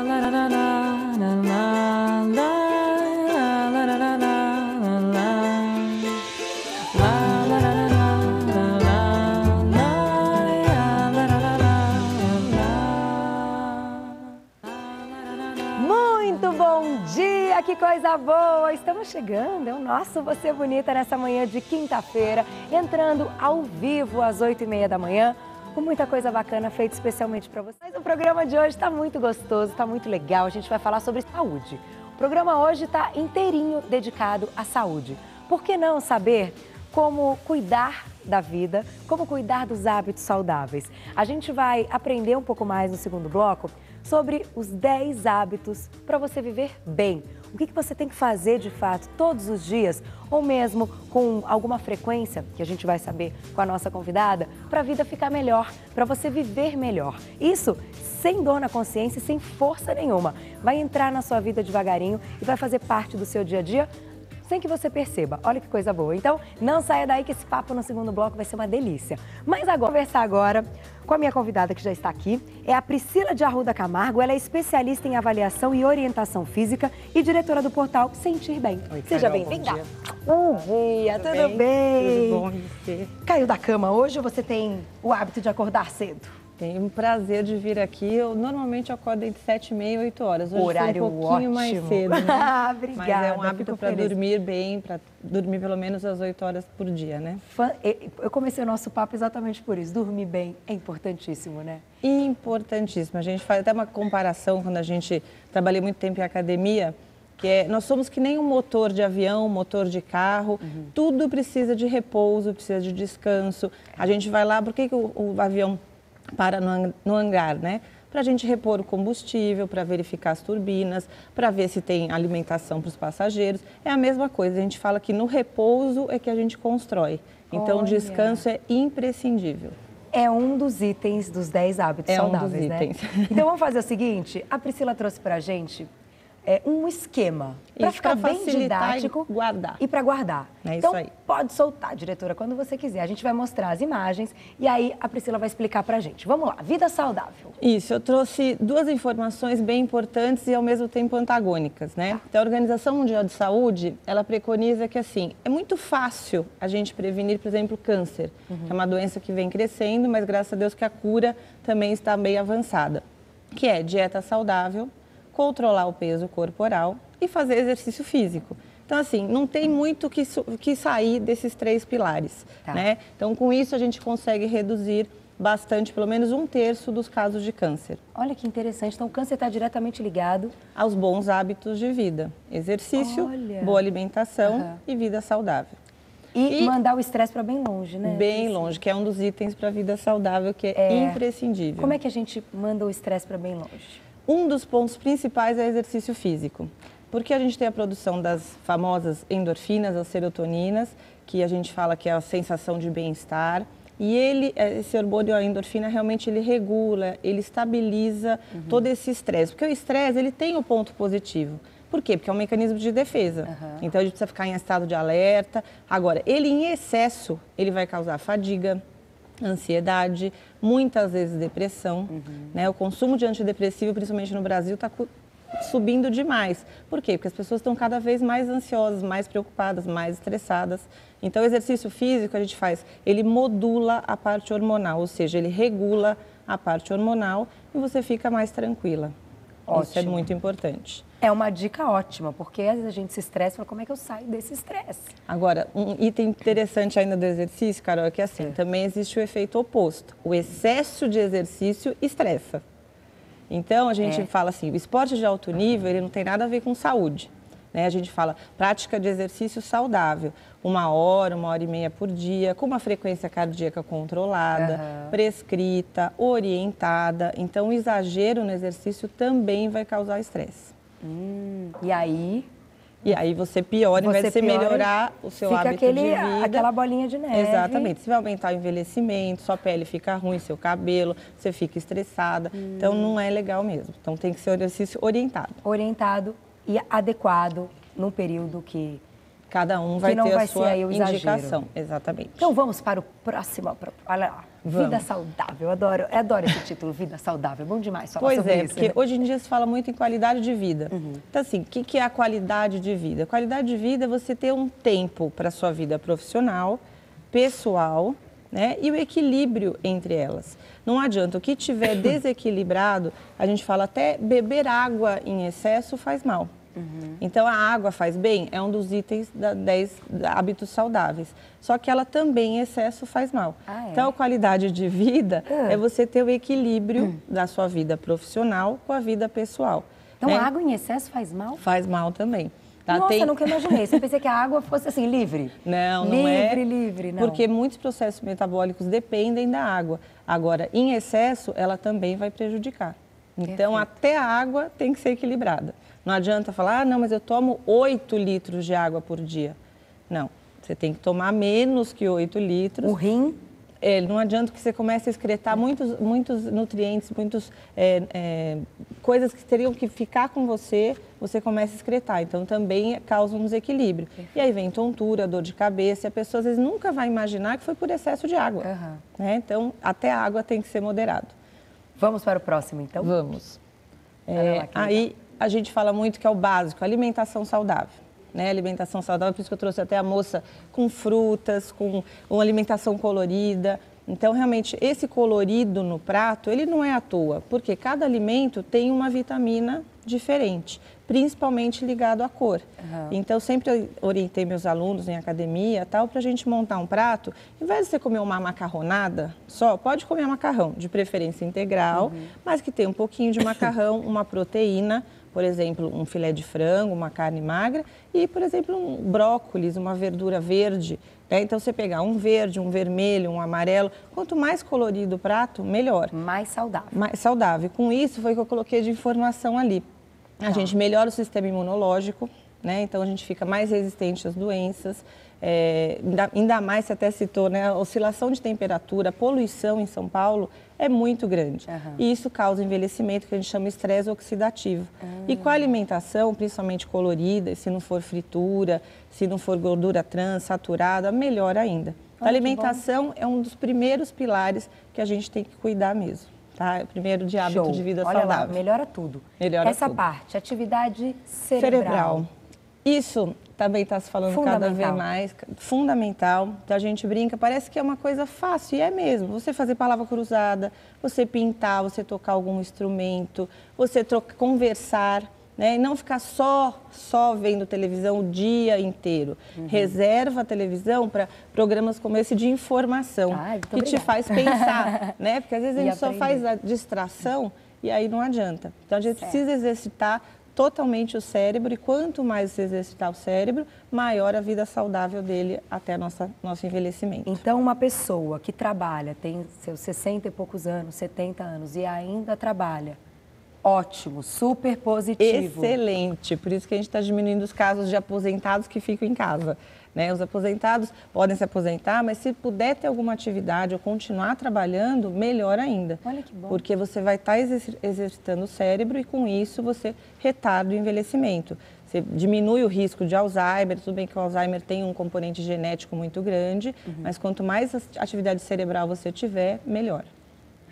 Muito bom dia, que coisa boa! Estamos chegando, é o nosso Você Bonita nessa manhã de quinta-feira, entrando ao vivo às 8h30 da manhã, com muita coisa bacana feita especialmente para vocês. Mas o programa de hoje está muito gostoso, está muito legal, a gente vai falar sobre saúde. O programa hoje está inteirinho dedicado à saúde. Por que não saber como cuidar da vida, como cuidar dos hábitos saudáveis? A gente vai aprender um pouco mais no segundo bloco sobre os 10 hábitos para você viver bem. O que você tem que fazer de fato todos os dias ou mesmo com alguma frequência, que a gente vai saber com a nossa convidada, para a vida ficar melhor, para você viver melhor. Isso sem dor na consciência e sem força nenhuma. Vai entrar na sua vida devagarinho e vai fazer parte do seu dia a dia sem que você perceba. Olha que coisa boa. Então, não saia daí que esse papo no segundo bloco vai ser uma delícia. Mas agora, conversar agora com a minha convidada que já está aqui, é a Priscila de Arruda Camargo. Ela é especialista em avaliação e orientação física e diretora do portal Sentir Bem. Oi, Seja Carol, bem-vinda. Bom dia, tudo bem? Tudo bom, e você? Caiu da cama hoje ou você tem o hábito de acordar cedo? Tenho o prazer de vir aqui. Eu normalmente acordo entre 7h30 e 8 horas. Hoje Horário foi um pouquinho ótimo. mais cedo, né? Obrigada. Mas é um hábito fico para feliz. dormir bem, para dormir pelo menos às 8 horas por dia, né? Eu comecei o nosso papo exatamente por isso. Dormir bem é importantíssimo, né? Importantíssimo. A gente faz até uma comparação quando a gente trabalha muito tempo em academia, que é, nós somos que nem um motor de avião, um motor de carro, tudo precisa de repouso, precisa de descanso. A gente vai lá, por que o avião para no hangar, né? Para a gente repor o combustível, para verificar as turbinas, para ver se tem alimentação para os passageiros. É a mesma coisa, a gente fala que no repouso é que a gente constrói. Então, o descanso é imprescindível. É um dos itens dos 10 hábitos saudáveis, né? Então, vamos fazer o seguinte, a Priscila trouxe para a gente um esquema para ficar bem didático e para guardar. Então, isso aí. Pode soltar, diretora, quando você quiser. A gente vai mostrar as imagens e aí a Priscila vai explicar para a gente. Vamos lá, vida saudável. Isso, eu trouxe duas informações bem importantes e ao mesmo tempo antagônicas, né? Então, a Organização Mundial de Saúde, ela preconiza que, assim, é muito fácil a gente prevenir, por exemplo, câncer, que é uma doença que vem crescendo, mas graças a Deus que a cura também está bem avançada, que é dieta saudável, controlar o peso corporal e fazer exercício físico. Então, assim, não tem muito que sair desses 3 pilares, né? Então, com isso, a gente consegue reduzir bastante, pelo menos 1/3 dos casos de câncer. Olha que interessante. Então, o câncer está diretamente ligado aos bons hábitos de vida. Exercício, boa alimentação e vida saudável. E mandar o estresse para bem longe, né? Bem longe, que é um dos itens para a vida saudável, que é imprescindível. Como é que a gente manda o estresse para bem longe? Um dos pontos principais é o exercício físico, porque a gente tem a produção das famosas endorfinas, as serotoninas, que a gente fala que é a sensação de bem-estar, e esse hormônio, a endorfina, realmente ele regula, ele estabiliza todo esse estresse, porque o estresse ele tem um ponto positivo. Por quê? Porque é um mecanismo de defesa, então a gente precisa ficar em estado de alerta. Agora, ele em excesso, ele vai causar fadiga, ansiedade, muitas vezes depressão, né? O consumo de antidepressivo, principalmente no Brasil, está subindo demais. Por quê? Porque as pessoas estão cada vez mais ansiosas, mais preocupadas, mais estressadas. Então, o exercício físico a gente faz, ele modula a parte hormonal, ou seja, ele regula a parte hormonal e você fica mais tranquila. Ótimo. Isso é muito importante. É uma dica ótima, porque às vezes a gente se estressa e fala, como é que eu saio desse estresse? Agora, um item interessante ainda do exercício, Carol, é que assim, também existe o efeito oposto. O excesso de exercício estressa. Então, a gente fala assim, o esporte de alto nível, ele não tem nada a ver com saúde. Né? A gente fala prática de exercício saudável, 1 hora, 1h30 por dia, com uma frequência cardíaca controlada, prescrita, orientada. Então, o exagero no exercício também vai causar estresse. E aí? E aí você piora, ao invés de você melhorar o seu hábito de vida. Aquela bolinha de neve. Exatamente. Você vai aumentar o envelhecimento, sua pele fica ruim, seu cabelo, você fica estressada. Então, não é legal mesmo. Então, tem que ser um exercício orientado. Orientado e adequado num período que cada um vai ter a sua indicação. Exatamente. Então vamos para o próximo. Olha lá, vamos. Vida saudável. Eu adoro esse título, Vida saudável. Bom demais falar sobre isso. Porque hoje em dia se fala muito em qualidade de vida. Então, assim, o que é a qualidade de vida? A qualidade de vida é você ter um tempo para a sua vida profissional, pessoal, né, e o equilíbrio entre elas. Não adianta, o que tiver desequilibrado, a gente fala até beber água em excesso faz mal. Então, a água faz bem, é um dos itens da 10 hábitos saudáveis. Só que ela também, em excesso, faz mal. Então, a qualidade de vida é você ter o equilíbrio da sua vida profissional com a vida pessoal. Então, né? a água em excesso faz mal? Faz mal também. Tá? Nossa, eu nunca imaginei. Você pensei que a água fosse assim, livre? Não, não é. Livre, não. Porque muitos processos metabólicos dependem da água. Agora, em excesso, ela também vai prejudicar. Então, até a água tem que ser equilibrada. Não adianta falar, não, mas eu tomo 8 litros de água por dia. Não, você tem que tomar menos que 8 litros. O rim? Não adianta que você comece a excretar muitos nutrientes, coisas que teriam que ficar com você, você começa a excretar. Então, também causa um desequilíbrio. E aí vem tontura, dor de cabeça, e a pessoa às vezes nunca vai imaginar que foi por excesso de água. Né? Então, até a água tem que ser moderado. Vamos para o próximo, então? Vamos. Aí a gente fala muito que é o básico, alimentação saudável. Né? Alimentação saudável, por isso que eu trouxe até a moça com frutas, com uma alimentação colorida. Então, realmente, esse colorido no prato, ele não é à toa, porque cada alimento tem uma vitamina diferente, principalmente ligado à cor. Então, sempre eu orientei meus alunos em academia, tal, para a gente montar um prato. Em vez de você comer uma macarronada só, pode comer macarrão, de preferência integral, mas que tenha um pouquinho de macarrão, uma proteína, por exemplo, um filé de frango, uma carne magra e, por exemplo, um brócolis, uma verdura verde. Né? Então, você pegar um verde, um vermelho, um amarelo, quanto mais colorido o prato, melhor. Mais saudável. Mais saudável. Com isso, foi o que eu coloquei de informação ali. A gente melhora o sistema imunológico, né? Então a gente fica mais resistente às doenças, ainda mais, você até citou, né? A oscilação de temperatura, a poluição em São Paulo é muito grande. E isso causa envelhecimento, que a gente chama estresse oxidativo. E com a alimentação, principalmente colorida, se não for fritura, se não for gordura trans, saturada, melhor ainda. A alimentação é um dos primeiros pilares que a gente tem que cuidar mesmo. Tá? Primeiro de hábito de vida saudável. Olha lá, melhora tudo. Essa parte, atividade cerebral. Isso também está se falando cada vez mais. Fundamental. A gente brinca, parece que é uma coisa fácil, e é mesmo. Você fazer palavra cruzada, você pintar, você tocar algum instrumento, você conversar. Né? E não ficar só vendo televisão o dia inteiro. Reserva a televisão para programas como esse de informação, que te faz pensar, né? Porque às vezes a gente só faz a distração e aí não adianta. Então a gente precisa exercitar totalmente o cérebro, e quanto mais você exercitar o cérebro, maior a vida saudável dele até nosso envelhecimento. Então, uma pessoa que trabalha, tem seus 60 e poucos anos, 70 anos e ainda trabalha, ótimo, super positivo. Excelente, por isso que a gente está diminuindo os casos de aposentados que ficam em casa. Né? Os aposentados podem se aposentar, mas se puder ter alguma atividade ou continuar trabalhando, melhor ainda. Olha que bom. Porque você vai estar exercitando o cérebro e com isso você retarda o envelhecimento. Você diminui o risco de Alzheimer, tudo bem que o Alzheimer tem um componente genético muito grande, mas quanto mais atividade cerebral você tiver, melhor.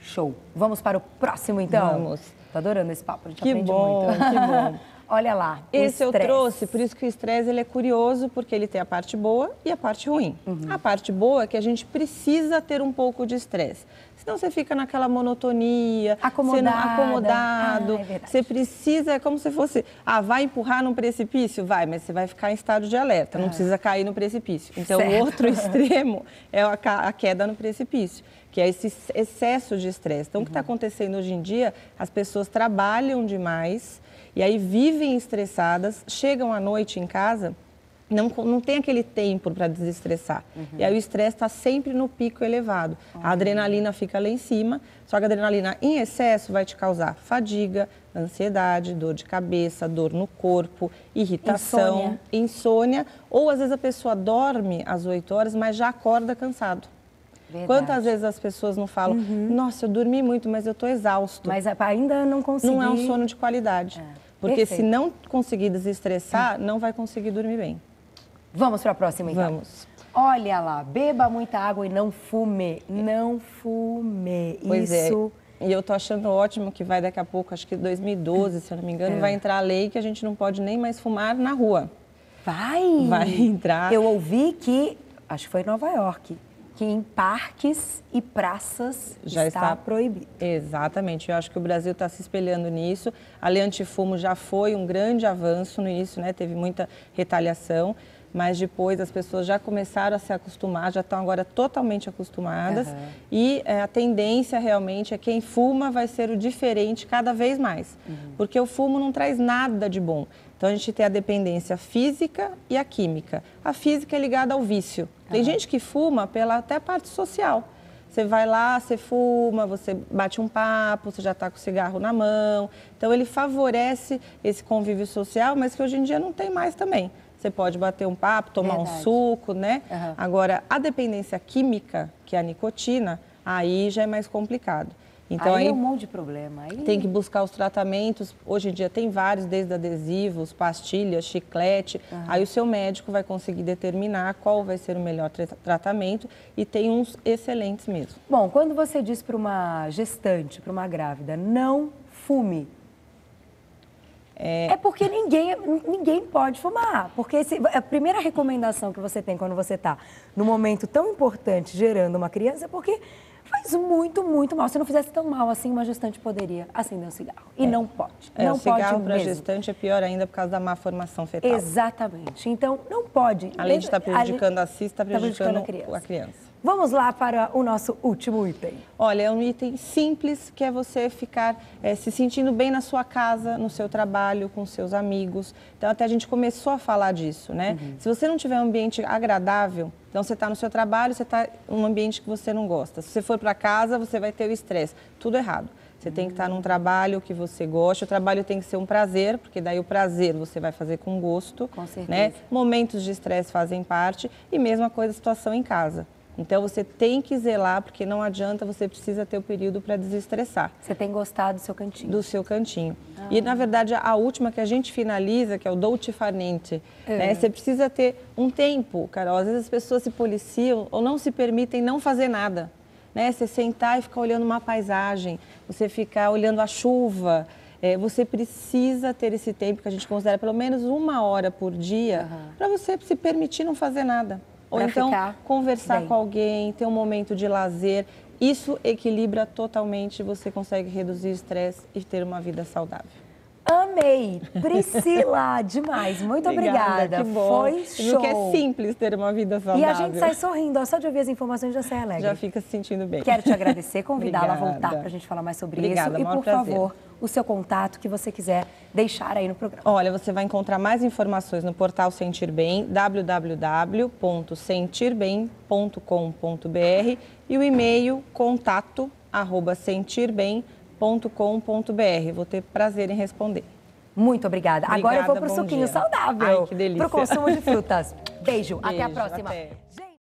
Show. Vamos para o próximo, então? Vamos. Tô adorando esse papo, a gente que aprende bom, muito. Que bom. Olha lá, esse eu trouxe, por isso que o estresse ele é curioso, porque ele tem a parte boa e a parte ruim. A parte boa é que a gente precisa ter um pouco de estresse. Senão você fica naquela monotonia, acomodado. Você precisa, é como se fosse, vai empurrar num precipício? Vai, mas você vai ficar em estado de alerta, não precisa cair no precipício. Então, o outro extremo é a queda no precipício, que é esse excesso de estresse. Então, o que está acontecendo hoje em dia, as pessoas trabalham demais e aí vivem estressadas, chegam à noite em casa, não tem aquele tempo para desestressar. E aí o estresse está sempre no pico elevado. A adrenalina fica lá em cima, só que a adrenalina em excesso vai te causar fadiga, ansiedade, dor de cabeça, dor no corpo, irritação, insônia. Ou às vezes a pessoa dorme às 8 horas, mas já acorda cansado. Verdade. Quantas vezes as pessoas não falam, nossa, eu dormi muito, mas eu estou exausto. Mas ainda não consegui. Não é um sono de qualidade. Porque se não conseguir desestressar, não vai conseguir dormir bem. Vamos para a próxima, então. Vamos. Olha lá, beba muita água e não fume. Não fume. Pois Isso... E eu tô achando ótimo que vai daqui a pouco, acho que 2012, se eu não me engano, vai entrar a lei que a gente não pode nem mais fumar na rua. Vai? Vai entrar. Eu ouvi que, acho que foi em Nova York, que em parques e praças já está proibido. Exatamente. Eu acho que o Brasil está se espelhando nisso. A lei antifumo já foi um grande avanço nisso, né? Teve muita retaliação. Mas depois as pessoas já começaram a se acostumar, já estão agora totalmente acostumadas. E a tendência realmente é quem fuma vai ser o diferente cada vez mais. Porque o fumo não traz nada de bom. Então a gente tem a dependência física e a química. A física é ligada ao vício. Tem gente que fuma pela até parte social. Você vai lá, você fuma, você bate um papo, você já está com o cigarro na mão. Então ele favorece esse convívio social, mas que hoje em dia não tem mais também. Você pode bater um papo, tomar um suco, né? Agora, a dependência química, que é a nicotina, aí já é mais complicado. Então, aí é um monte de problema. Aí... Tem que buscar os tratamentos. Hoje em dia tem vários, desde adesivos, pastilhas, chiclete. Aí o seu médico vai conseguir determinar qual vai ser o melhor tratamento e tem uns excelentes mesmo. Bom, quando você diz para uma gestante, para uma grávida, não fume, é porque ninguém pode fumar. Porque a primeira recomendação que você tem quando você está num momento tão importante gerando uma criança é porque faz muito, muito mal. Se não fizesse tão mal assim, uma gestante poderia acender um cigarro. E não pode. Não o cigarro pode para mesmo. Gestante é pior ainda por causa da má formação fetal. Exatamente. Então, não pode. Além de estar prejudicando a si, está prejudicando a criança. Vamos lá para o nosso último item. Olha, é um item simples, que é você ficar se sentindo bem na sua casa, no seu trabalho, com seus amigos. Então, até a gente começou a falar disso, né? Se você não tiver um ambiente agradável, então você está no seu trabalho, você está em um ambiente que você não gosta. Se você for para casa, você vai ter o estresse. Tudo errado. Você tem que estar num trabalho que você goste. O trabalho tem que ser um prazer, porque daí o prazer você vai fazer com gosto. Com certeza. Né? Momentos de estresse fazem parte e mesma coisa a situação em casa. Então, você tem que zelar, porque não adianta, você precisa ter o período para desestressar. Você tem gostado do seu cantinho? Do seu cantinho. E, na verdade, a última que a gente finaliza, que é o dolce far niente, né? Você precisa ter um tempo, Carol. Às vezes as pessoas se policiam ou não se permitem não fazer nada. Né? Você sentar e ficar olhando uma paisagem, você ficar olhando a chuva. Você precisa ter esse tempo, que a gente considera pelo menos 1 hora por dia, para você se permitir não fazer nada. Ou então conversar com alguém, ter um momento de lazer. Isso equilibra totalmente, você consegue reduzir o estresse e ter uma vida saudável. Amei! Priscila, demais. Muito obrigada. Que bom. Foi show. Porque é simples ter uma vida saudável. E a gente sai sorrindo, ó, só de ouvir as informações já sai alegre. Já fica se sentindo bem. Quero te agradecer, convidá-la a voltar para a gente falar mais sobre isso. E, por favor, o seu contato que você quiser deixar aí no programa. Olha, você vai encontrar mais informações no portal Sentir Bem, www.sentirbem.com.br e o e-mail contato@sentirbem.com.br. Vou ter prazer em responder. Muito obrigada. Agora eu vou para o suquinho saudável. Ai, que delícia. Para o consumo de frutas. Beijo. Até a próxima. Até.